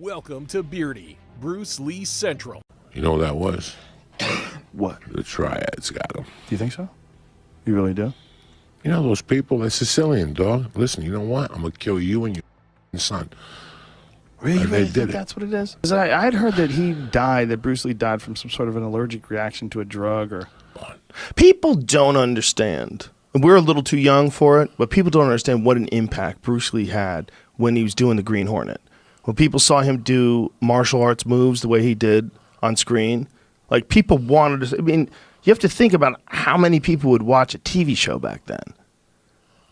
Welcome to Beardy, Bruce Lee Central. You know what that was? What? The triads got him. Do you think so? You really do? You know those people, they're Sicilian, dog. Listen, you know what? I'm going to kill you and your son. Really? And Really they think did it. that's what it is? 'Cause I'd heard that Bruce Lee died from some sort of an allergic reaction to a drug or... People don't understand. We're a little too young for it, but people don't understand what an impact Bruce Lee had when he was doing the Green Hornet. When people saw him do martial arts moves the way he did on screen, like people wanted to, I mean, you have to think about how many people would watch a TV show back then.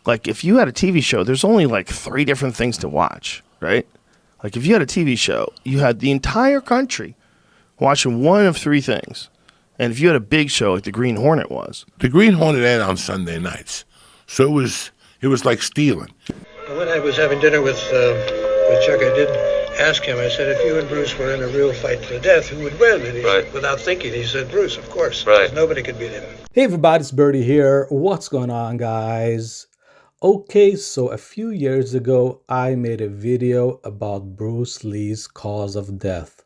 Like if you had a TV show, there's only like 3 different things to watch, right? Like if you had a TV show, you had the entire country watching one of 3 things. And if you had a big show like the Green Hornet was. The Green Hornet aired on Sunday nights. So it was like stealing. When I was having dinner with Chuck, I did ask him, I said, if you and Bruce were in a real fight to the death, who would win? And he, without thinking, he said, Bruce, of course. Right. Nobody could beat him. Hey everybody, it's Birdie here. What's going on, guys? Okay, so a few years ago, I made a video about Bruce Lee's cause of death.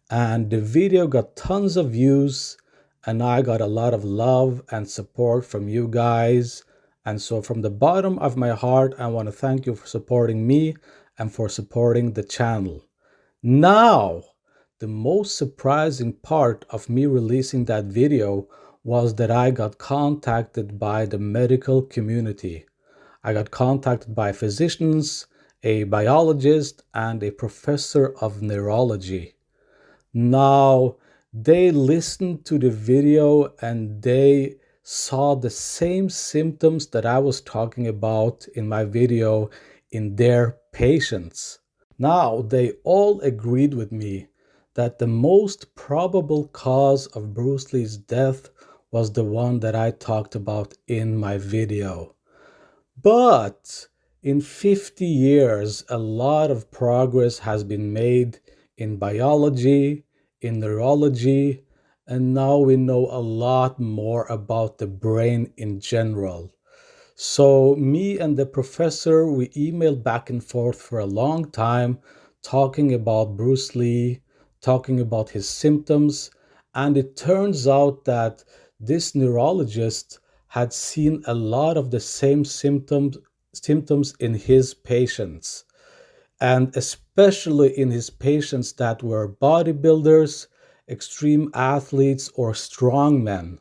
And the video got tons of views, and I got a lot of love and support from you guys. And so from the bottom of my heart, I want to thank you for supporting me and for supporting the channel. Now, the most surprising part of me releasing that video was that I got contacted by the medical community. I got contacted by physicians, a biologist, and a professor of neurology. Now, they listened to the video and they saw the same symptoms that I was talking about in my video in their patients. Now, they all agreed with me that the most probable cause of Bruce Lee's death was the one that I talked about in my video. But in 50 years, a lot of progress has been made in biology, in neurology, and now we know a lot more about the brain in general. So me and the professor, we emailed back and forth for a long time, talking about Bruce Lee, talking about his symptoms, and it turns out that this neurologist had seen a lot of the same symptoms in his patients, and especially in his patients that were bodybuilders, extreme athletes, or strongmen.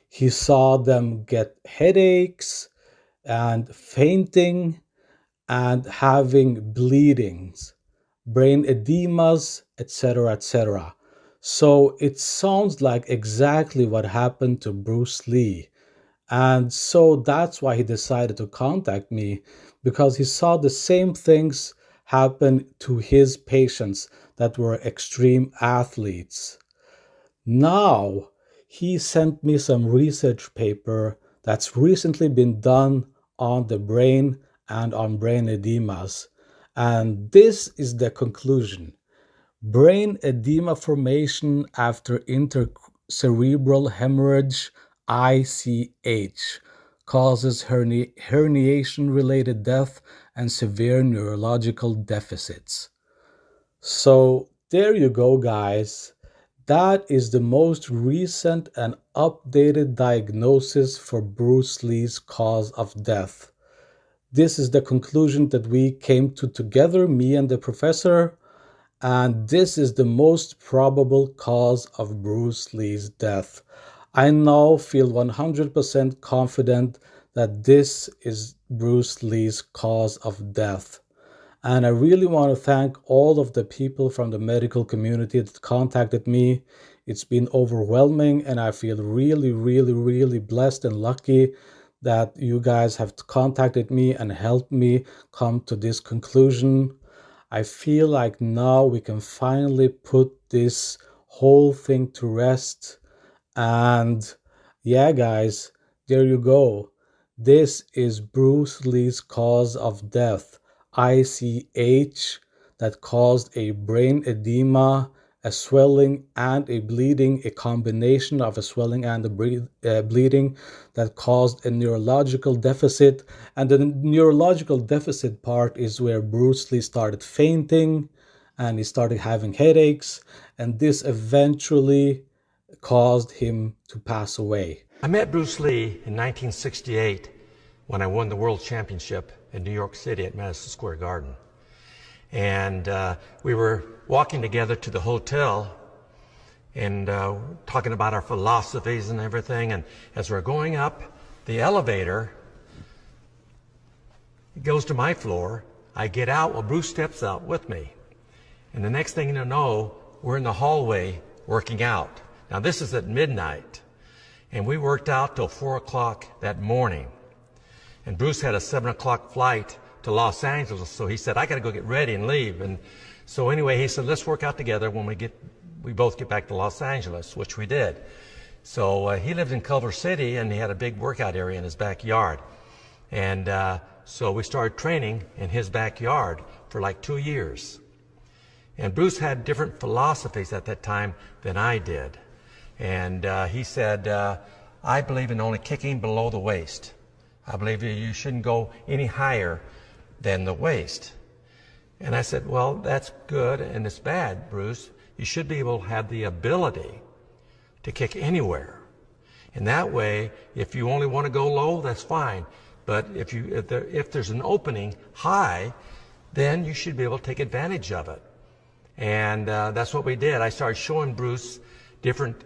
He saw them get headaches and fainting and having bleedings, brain edemas, etc., etc. So it sounds like exactly what happened to Bruce Lee. And so that's why he decided to contact me, because he saw the same things happen to his patients that were extreme athletes. Now, he sent me some research paper that's recently been done on the brain and on brain edemas. And this is the conclusion. Brain edema formation after intracerebral hemorrhage, ICH, causes herniation-related death and severe neurological deficits. So there you go, guys. That is the most recent and updated diagnosis for Bruce Lee's cause of death. This is the conclusion that we came to together, me and the professor, and this is the most probable cause of Bruce Lee's death. I now feel 100% confident that this is Bruce Lee's cause of death. And I really want to thank all of the people from the medical community that contacted me. It's been overwhelming, and I feel really, really, really blessed and lucky that you guys have contacted me and helped me come to this conclusion. I feel like now we can finally put this whole thing to rest. And yeah, guys, there you go. This is Bruce Lee's cause of death, ICH, that caused a brain edema, a swelling, and a bleeding, a combination of a swelling and a bleeding that caused a neurological deficit. And the neurological deficit part is where Bruce Lee started fainting and he started having headaches, and this eventually caused him to pass away. I met Bruce Lee in 1968 when I won the World Championship in New York City at Madison Square Garden. And we were walking together to the hotel and talking about our philosophies and everything. And as we're going up the elevator, it goes to my floor. I get out, well, Bruce steps out with me. And the next thing you know, we're in the hallway working out. Now, this is at midnight. And we worked out till 4 o'clock that morning. And Bruce had a 7 o'clock flight to Los Angeles, so he said, I got to go get ready and leave. And so anyway, he said, let's work out together when we both get back to Los Angeles, which we did. So he lived in Culver City, and he had a big workout area in his backyard. And so we started training in his backyard for like 2 years. And Bruce had different philosophies at that time than I did. And he said, I believe in only kicking below the waist. I believe you shouldn't go any higher than the waist. And I said, well, that's good and it's bad, Bruce. You should be able to have the ability to kick anywhere. And that way, if you only want to go low, that's fine. But if there's an opening high, then you should be able to take advantage of it. And that's what we did. I started showing Bruce different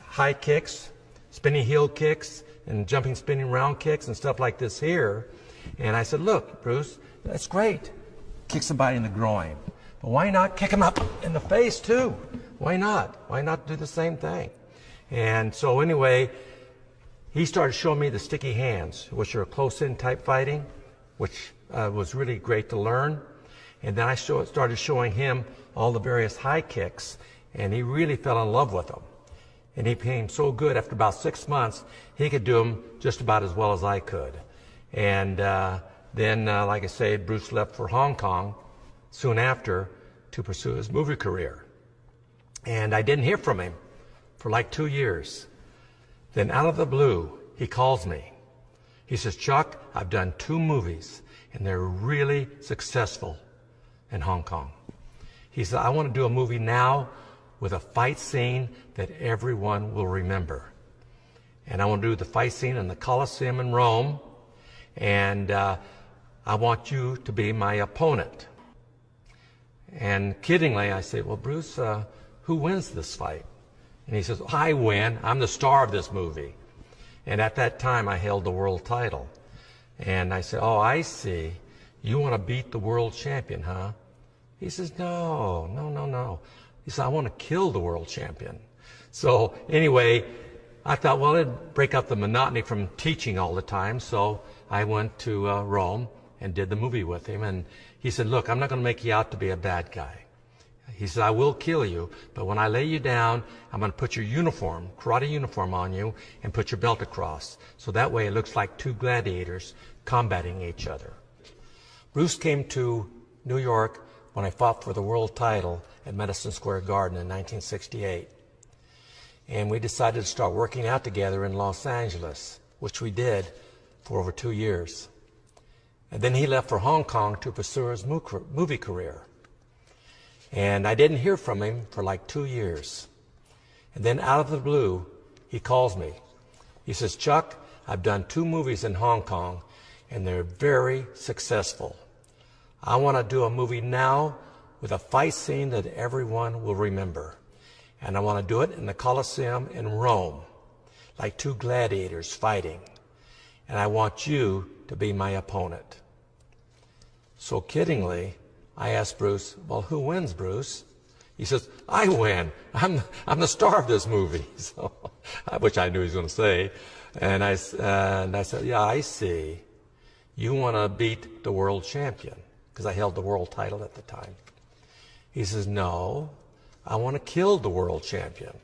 high kicks, spinning heel kicks, and jumping, spinning round kicks and stuff like this here. And I said, look, Bruce, that's great. Kick somebody in the groin. But why not kick him up in the face too? Why not? Why not do the same thing? And so anyway, he started showing me the sticky hands, which are close-in type fighting, which was really great to learn. And then I started showing him all the various high kicks, and he really fell in love with them. And he became so good after about 6 months, he could do them just about as well as I could. And then, like I say, Bruce left for Hong Kong soon after to pursue his movie career. And I didn't hear from him for like 2 years. Then out of the blue, he calls me. He says, Chuck, I've done 2 movies, and they're really successful in Hong Kong. He said, I want to do a movie now with a fight scene that everyone will remember. And I want to do the fight scene in the Colosseum in Rome, and I want you to be my opponent. And kiddingly, I said, well, Bruce, who wins this fight? And he says, I win. I'm the star of this movie. And at that time, I held the world title. And I said, oh, I see. You want to beat the world champion, huh? He says, no. He said, I want to kill the world champion. So anyway, I thought, well, it'd break up the monotony from teaching all the time. So I went to Rome and did the movie with him. And he said, look, I'm not going to make you out to be a bad guy. He said, I will kill you, but when I lay you down, I'm going to put your uniform, karate uniform on you, and put your belt across. So that way it looks like 2 gladiators combating each other. Bruce came to New York when I fought for the world title at Madison Square Garden in 1968. And we decided to start working out together in Los Angeles, which we did for over 2 years. And then he left for Hong Kong to pursue his movie career. And I didn't hear from him for like 2 years. And then out of the blue, he calls me. He says, Chuck, I've done 2 movies in Hong Kong, and they're very successful. I want to do a movie now with a fight scene that everyone will remember. And I want to do it in the Colosseum in Rome, like 2 gladiators fighting. And I want you to be my opponent. So kiddingly, I asked Bruce, well, who wins, Bruce? He says, I win. I'm the star of this movie, so, which I knew he was going to say. And I said, yeah, I see. You want to beat the world champion, because I held the world title at the time. He says, no, I want to kill the world champion.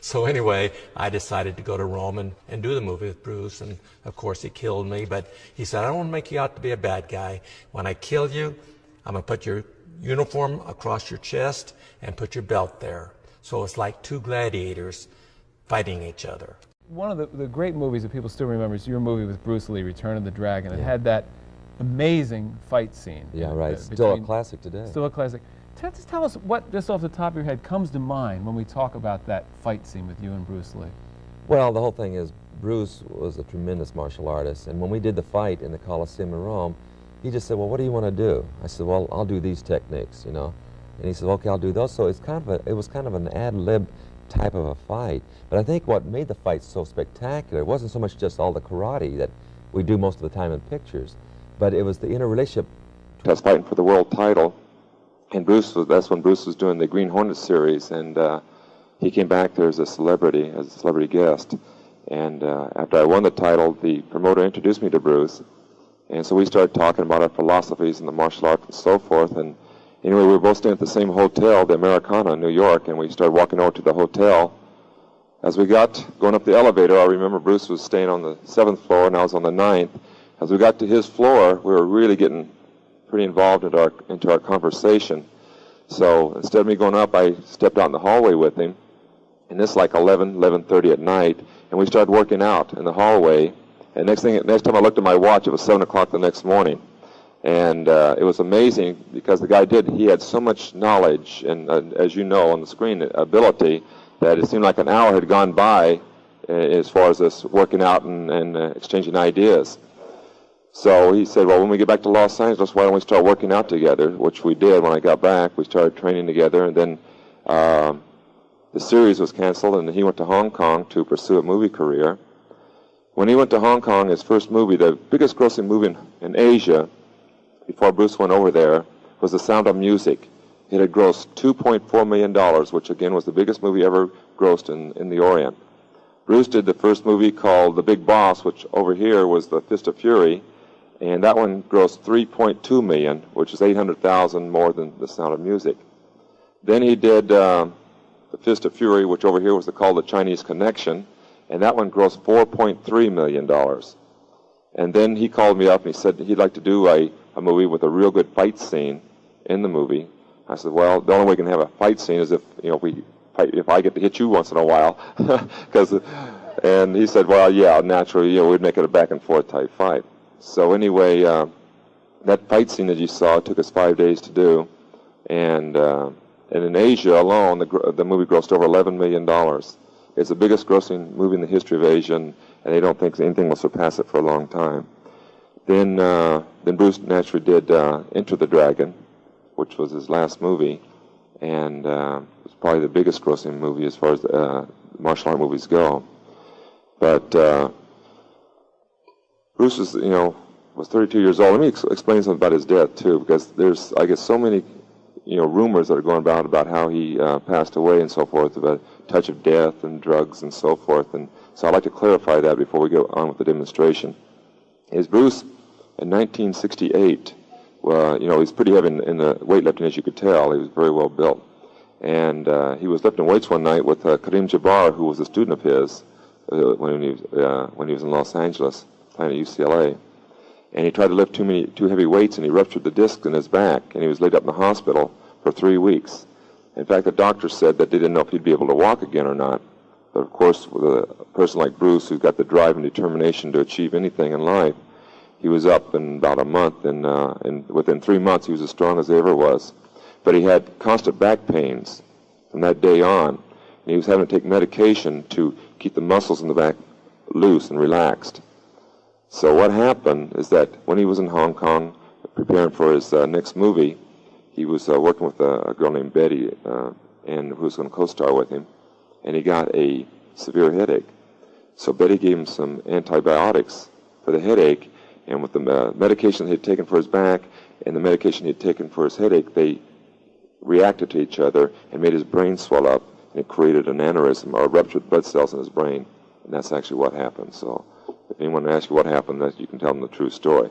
So anyway, I decided to go to Rome and do the movie with Bruce, and of course he killed me, but he said, I don't want to make you out to be a bad guy. When I kill you, I'm going to put your uniform across your chest and put your belt there. So it's like 2 gladiators fighting each other. One of the great movies that people still remember is your movie with Bruce Lee, Return of the Dragon. It had that amazing fight scene. Yeah, right. Still a classic today. Still a classic. Just tell us what, just off the top of your head, comes to mind when we talk about that fight scene with you and Bruce Lee. Well, the whole thing is Bruce was a tremendous martial artist, and when we did the fight in the Coliseum in Rome, he just said, well, what do you want to do? I said, well, I'll do these techniques, you know. And he said, okay, I'll do those. So it's kind of it was kind of an ad-lib type of a fight. But I think what made the fight so spectacular wasn't so much just all the karate that we do most of the time in pictures, but it was the interrelationship. I was fighting for the world title, and that's when Bruce was doing the Green Hornet series, and he came back there as a celebrity guest. And after I won the title, the promoter introduced me to Bruce, and so we started talking about our philosophies and the martial arts and so forth. And anyway, we were both staying at the same hotel, the Americana in New York, and we started walking over to the hotel. As we got going up the elevator, I remember Bruce was staying on the 7th floor and I was on the 9th. As we got to his floor, we were really getting pretty involved into our conversation. So instead of me going up, I stepped out in the hallway with him, and this like 11:30 at night, and we started working out in the hallway. And next time I looked at my watch, it was 7 o'clock the next morning. And it was amazing because the guy he had so much knowledge and, as you know on the screen, ability, that it seemed like an hour had gone by as far as us working out and exchanging ideas. So he said, well, when we get back to Los Angeles, why don't we start working out together, which we did when I got back. We started training together, and then the series was canceled, and he went to Hong Kong to pursue a movie career. When he went to Hong Kong, his first movie, the biggest grossing movie in Asia, before Bruce went over there, was The Sound of Music. It had grossed $2.4 million, which again was the biggest movie ever grossed in the Orient. Bruce did the first movie called The Big Boss, which over here was The Fist of Fury, and that one grossed $3.2 million, which is $800,000 more than The Sound of Music. Then he did The Fist of Fury, which over here was called The Chinese Connection, and that one grossed $4.3 million. And then he called me up and he said he'd like to do a movie with a real good fight scene in the movie. I said, well, the only way we can have a fight scene is if I get to hit you once in a while. And he said, well, yeah, naturally, we'd make it a back and forth type fight. So anyway, that fight scene that you saw took us 5 days to do, and in Asia alone, the movie grossed over $11 million. It's the biggest grossing movie in the history of Asia, and they don't think anything will surpass it for a long time. Then Bruce naturally did Enter the Dragon, which was his last movie, and it was probably the biggest grossing movie as far as martial art movies go. But Bruce was 32 years old. Let me explain something about his death too, because there's, I guess, so many rumors that are going about how he passed away and so forth, about touch of death and drugs and so forth. And so I'd like to clarify that before we go on with the demonstration. Is Bruce in 1968? Well, he's pretty heavy in the weightlifting, as you could tell. He was very well built, and he was lifting weights one night with Kareem Jabbar, who was a student of his when he was in Los Angeles, playing at UCLA. And he tried to lift too heavy weights, and he ruptured the disc in his back, and he was laid up in the hospital for 3 weeks. In fact, the doctor said that they didn't know if he'd be able to walk again or not. But of course, with a person like Bruce, who's got the drive and determination to achieve anything in life, he was up in about a month, and within 3 months, he was as strong as he ever was. But he had constant back pains from that day on, and he was having to take medication to keep the muscles in the back loose and relaxed. So what happened is that when he was in Hong Kong preparing for his next movie, he was working with a girl named Betty, and who was going to co-star with him, and he got a severe headache. So Betty gave him some antibiotics for the headache, and with the medication he had taken for his back and the medication he had taken for his headache, they reacted to each other and made his brain swell up, and it created an aneurysm or ruptured blood cells in his brain, and that's actually what happened. So if anyone asks you what happened, you can tell them the true story.